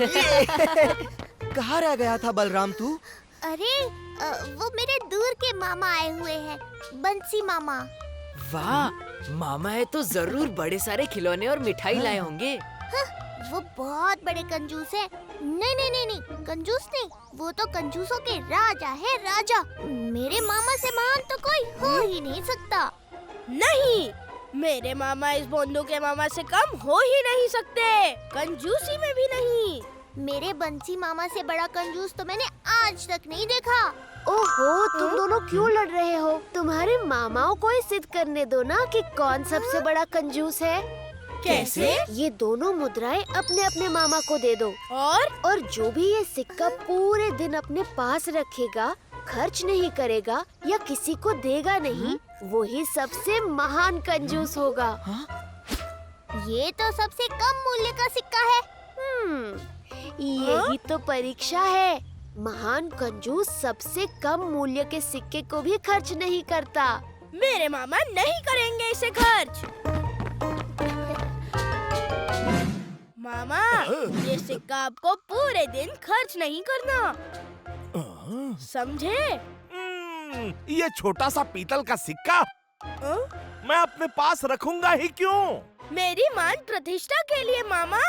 कहाँ रह गया था बलराम तू? अरे वो मेरे दूर के मामा आए हुए हैं, बंसी मामा। वाह, मामा है तो जरूर बड़े सारे खिलौने और मिठाई लाए होंगे। वो बहुत बड़े कंजूस है। नहीं नहीं नहीं नहीं, कंजूस नहीं, वो तो कंजूसों के राजा है, राजा। मेरे मामा से महान तो कोई हो ही नहीं सकता। नहीं, मेरे मामा इस बोंदू के मामा से कम हो ही नहीं सकते, कंजूसी में भी नहीं। मेरे बंसी मामा से बड़ा कंजूस तो मैंने आज तक नहीं देखा। ओहो, तुम दोनों क्यों लड़ रहे हो? तुम्हारे मामाओं को ही सिद्ध करने दो ना कि कौन सबसे बड़ा कंजूस है। कैसे? ये दोनों मुद्राएं अपने अपने मामा को दे दो, और जो भी ये सिक्का पूरे दिन अपने पास रखेगा, खर्च नहीं करेगा या किसी को देगा नहीं, वही सबसे महान कंजूस होगा। ये तो सबसे कम मूल्य का सिक्का है। यही तो परीक्षा है। महान कंजूस सबसे कम मूल्य के सिक्के को भी खर्च नहीं करता। मेरे मामा नहीं करेंगे इसे खर्च। मामा, ये सिक्का आपको पूरे दिन खर्च नहीं करना, समझे? ये छोटा सा पीतल का सिक्का मैं अपने पास रखूंगा ही क्यों? मेरी मान प्रतिष्ठा के लिए मामा,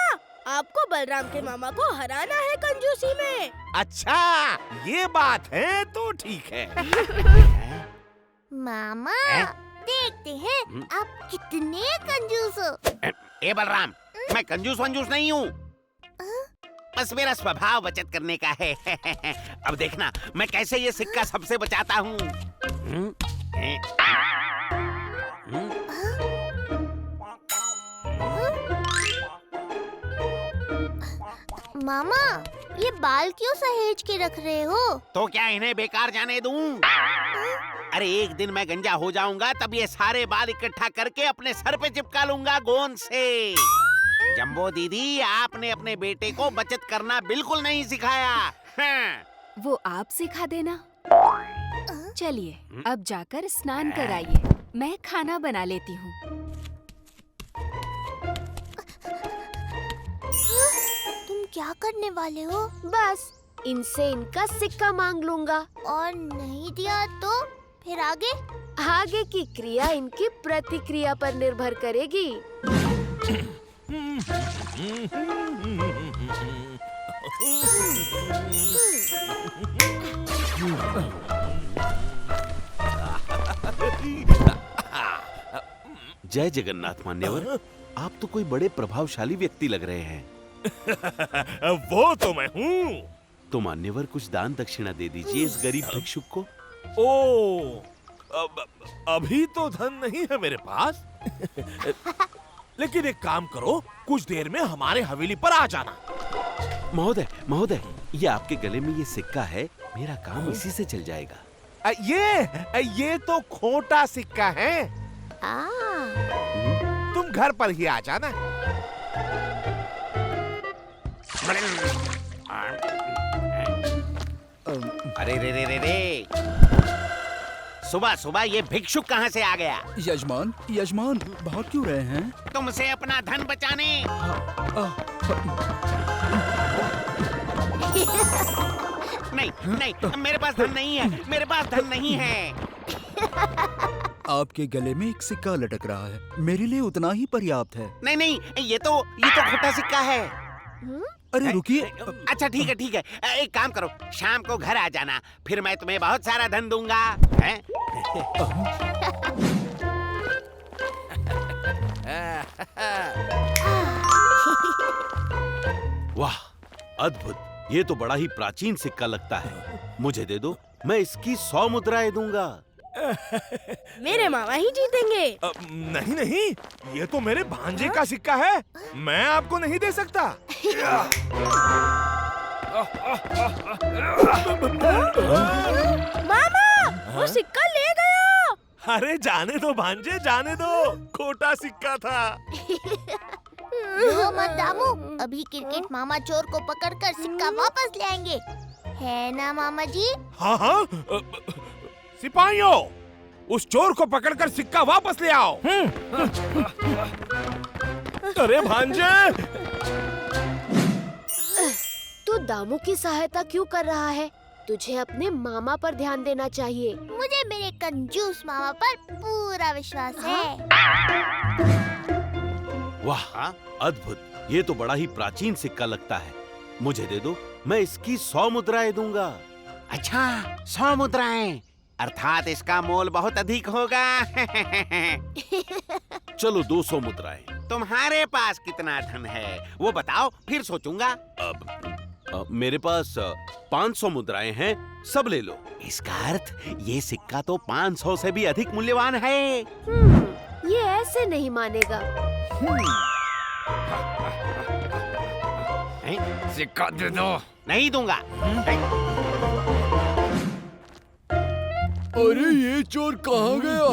आपको बलराम के मामा को हराना है कंजूसी में। अच्छा, ये बात है तो ठीक है। मामा, देखते हैं आप कितने कंजूस हो। ए बलराम, मैं कंजूस वंजूस नहीं हूँ, बस मेरा स्वभाव बचत करने का है। अब देखना मैं कैसे ये सिक्का सबसे बचाता हूँ। मामा, ये बाल क्यों सहेज के रख रहे हो? तो क्या इन्हें बेकार जाने दूं? अरे एक दिन मैं गंजा हो जाऊंगा, तब ये सारे बाल इकट्ठा करके अपने सर पे चिपका लूंगा गोंद से। जंबो दीदी, आपने अपने बेटे को बचत करना बिल्कुल नहीं सिखाया। वो आप सिखा देना। चलिए, अब जाकर स्नान कराइए, मैं खाना बना लेती हूँ। तुम क्या करने वाले हो? बस इनसे इनका सिक्का मांग लूंगा। और नहीं दिया तो फिर आगे? आगे की क्रिया इनकी प्रतिक्रिया पर निर्भर करेगी। जय जगन्नाथ मान्यवर, आप तो कोई बड़े प्रभावशाली व्यक्ति लग रहे हैं। वो तो मैं हूँ। तो मान्यवर कुछ दान दक्षिणा दे दीजिए इस गरीब भिक्षुक को। अभी तो धन नहीं है मेरे पास। लेकिन एक काम करो, कुछ देर में हमारे हवेली पर आ जाना। महोदय, महोदय, ये आपके गले में ये सिक्का है, मेरा काम इसी से चल जाएगा। ये तो खोटा सिक्का है। तुम घर पर ही आ जाना। अरे रे रे रे रे, सुबह सुबह ये भिक्षुक कहाँ से आ गया? यजमान, यजमान, भाग क्यों रहे हैं? तुमसे अपना धन बचाने। नहीं नहीं, मेरे पास धन नहीं है, मेरे पास धन नहीं है। आपके गले में एक सिक्का लटक रहा है, मेरे लिए उतना ही पर्याप्त है। नहीं नहीं, ये तो खोटा सिक्का है। अरे रुकिए। अच्छा ठीक है ठीक है, एक काम करो, शाम को घर आ जाना, फिर मैं तुम्हें बहुत सारा धन दूंगा। हैं? वाह, अद्भुत, ये तो बड़ा ही प्राचीन सिक्का लगता है। मुझे दे दो, मैं इसकी 100 मुद्राएं दूंगा। मेरे मामा ही जीतेंगे। नहीं नहीं, ये तो मेरे भांजे का सिक्का है, मैं आपको नहीं दे सकता। मामा, वो सिक्का ले गया। अरे जाने दो भांजे, जाने दो, खोटा सिक्का था। रो मत दामू, अभी क्रिकेट मामा चोर को पकड़कर सिक्का वापस ले आएंगे, है ना मामा जी? हाँ हाँ, सिपाहियों, उस चोर को पकड़कर सिक्का वापस ले आओ। अरे भांजे, दामू की सहायता क्यों कर रहा है? तुझे अपने मामा पर ध्यान देना चाहिए। मुझे मेरे कंजूस मामा पर पूरा विश्वास है। वाह, अद्भुत। ये तो बड़ा ही प्राचीन सिक्का लगता है। मुझे दे दो, मैं इसकी 100 मुद्राएं दूंगा। अच्छा, 100 मुद्राएं, अर्थात इसका मोल बहुत अधिक होगा। चलो 200 मुद्राएं। तुम्हारे पास कितना धन है वो बताओ, फिर सोचूंगा। अब मेरे पास 500 मुद्राएं हैं, सब ले लो। इसका अर्थ ये सिक्का तो 500 से भी अधिक मूल्यवान है। ये ऐसे नहीं मानेगा। सिक्का दे दो। नहीं दूंगा। अरे ये चोर कहाँ गया?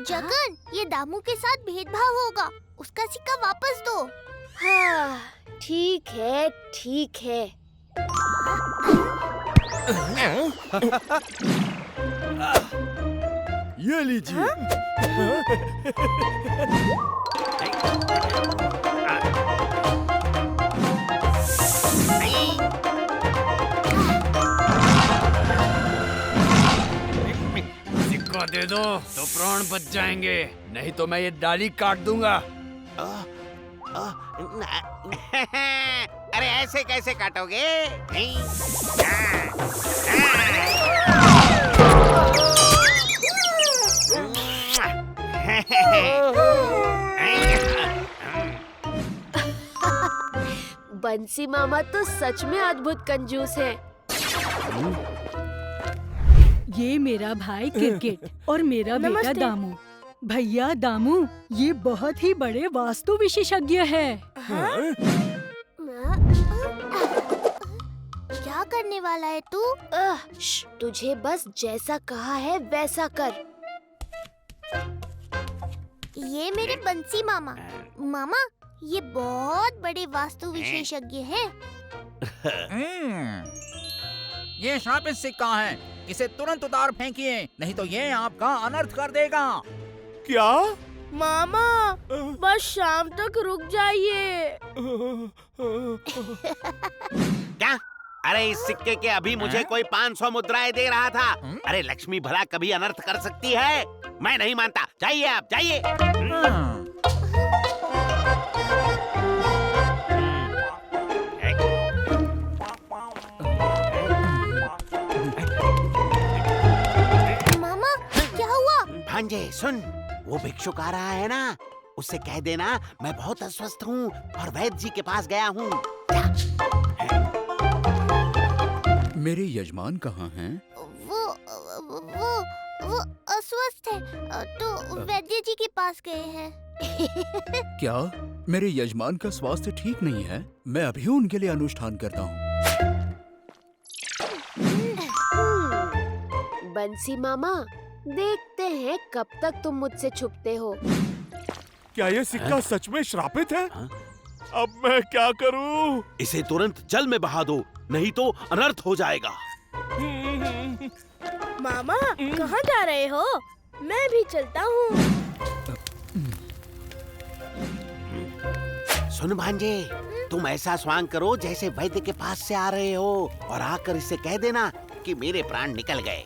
जगन, ये दामू के साथ भेदभाव होगा। उसका सिक्का वापस दो। हाँ, ठीक है, ठीक है। ये लीजिए। सिक्का दे दो तो प्राण बच जाएंगे, नहीं तो मैं ये डाली काट दूंगा। अरे ऐसे कैसे काटोगे? बंसी मामा तो सच में अद्भुत कंजूस है। ये मेरा भाई क्रिकेट और मेरा बेटा दामू। भैया दामू, ये बहुत ही बड़े वास्तु विशेषज्ञ है। क्या करने वाला है तू? तुझे बस जैसा कहा है वैसा कर। ये मेरे बंसी मामा। मामा, ये बहुत बड़े वास्तु विशेषज्ञ हैं। ये श्रापित सिक्का है, इसे तुरंत उतार फेंकिए, नहीं तो ये आपका अनर्थ कर देगा। क्या? मामा, बस शाम तक रुक जाइए। क्या? अरे इस सिक्के के अभी मुझे कोई 500 मुद्राएं दे रहा था। अरे लक्ष्मी भला कभी अनर्थ कर सकती है? मैं नहीं मानता। जाइए आप, जाइए। मामा, क्या हुआ? भांजे सुन, वो भिक्षुक आ रहा है ना, उससे कह देना मैं बहुत अस्वस्थ हूँ और वैद्य जी के पास गया हूँ। मेरे यजमान कहाँ हैं? वो अस्वस्थ है, तो वैद्य जी के पास गए हैं। क्या मेरे यजमान का स्वास्थ्य ठीक नहीं है? मैं अभी उनके लिए अनुष्ठान करता हूँ। बंसी मामा, देखते हैं कब तक तुम मुझसे छुपते हो। क्या ये सिक्का सच में श्रापित है? अब मैं क्या करूं? इसे तुरंत जल में बहा दो, नहीं तो अनर्थ हो जाएगा। मामा, कहाँ जा रहे हो? मैं भी चलता हूँ। सुन भांजे, तुम ऐसा स्वांग करो जैसे वैद्य के पास से आ रहे हो और आकर इसे कह देना कि मेरे प्राण निकल गए।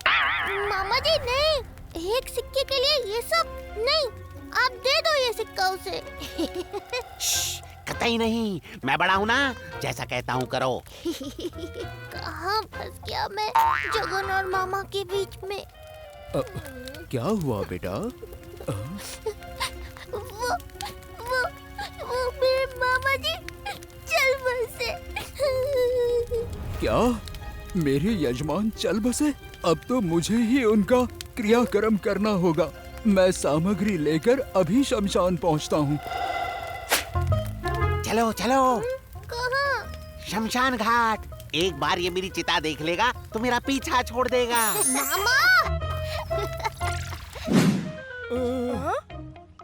मामा जी नहीं, एक सिक्के के लिए ये सब नहीं। आप दे दो ये सिक्का उसे। कतई नहीं, मैं बड़ा हूँ ना, जैसा कहता हूँ करो। कहाँ फंस गया मैं जगन और मामा के बीच में। क्या हुआ बेटा? वो मेरे मामा जी चल बसे। क्या मेरे यजमान चल बसे? अब तो मुझे ही उनका क्रियाक्रम करना होगा। मैं सामग्री लेकर अभी शमशान पहुंचता हूँ। चलो चलो। कहाँ? शमशान घाट। एक बार ये मेरी चिता देख लेगा तो मेरा पीछा छोड़ देगा। मामा!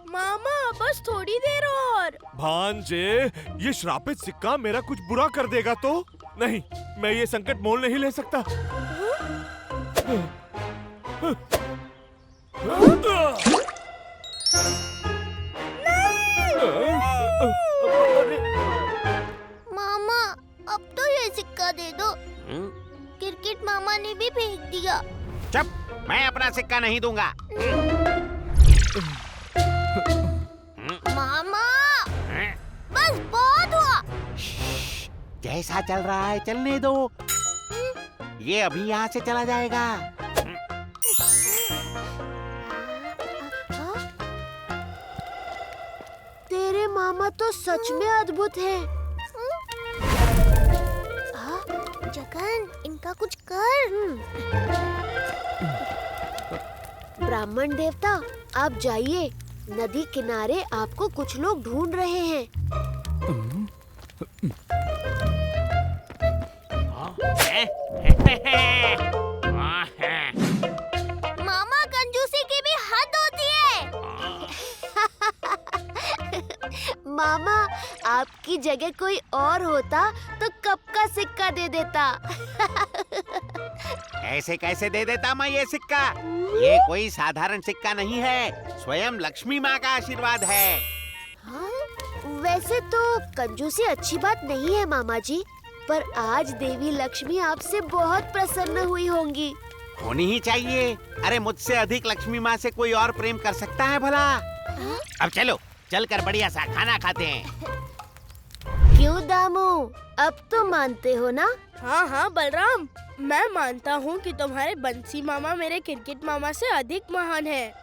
मामा, बस थोड़ी देर और। भांजे, ये श्रापित सिक्का मेरा कुछ बुरा कर देगा तो? नहीं, मैं ये संकट मोल नहीं ले सकता। मामा, सिक्का दे दो। क्रिकेट मामा ने भी फेंक दिया। चुप, मैं अपना सिक्का नहीं दूंगा। मामा, बस बहुत हुआ। जैसा चल रहा है चलने दो, ये अभी यहाँ से चला जाएगा। तेरे मामा तो सच में अद्भुत हैं। जगन, इनका कुछ कर। ब्राह्मण देवता, आप जाइए, नदी किनारे आपको कुछ लोग ढूंढ रहे हैं। मामा, कंजूसी की भी हद होती है। मामा, आपकी जगह कोई और होता तो कब का सिक्का दे देता। ऐसे कैसे दे देता मैं ये सिक्का? ये कोई साधारण सिक्का नहीं है, स्वयं लक्ष्मी माँ का आशीर्वाद है। हाँ? वैसे तो कंजूसी अच्छी बात नहीं है मामा जी, पर आज देवी लक्ष्मी आपसे बहुत प्रसन्न हुई होंगी। होनी ही चाहिए। अरे मुझसे अधिक लक्ष्मी माँ से कोई और प्रेम कर सकता है भला? अब चलो, चलकर बढ़िया सा खाना खाते हैं। क्यों दामू, अब तो मानते हो ना? हाँ हाँ बलराम, मैं मानता हूँ कि तुम्हारे बंसी मामा मेरे क्रिकेट मामा से अधिक महान है।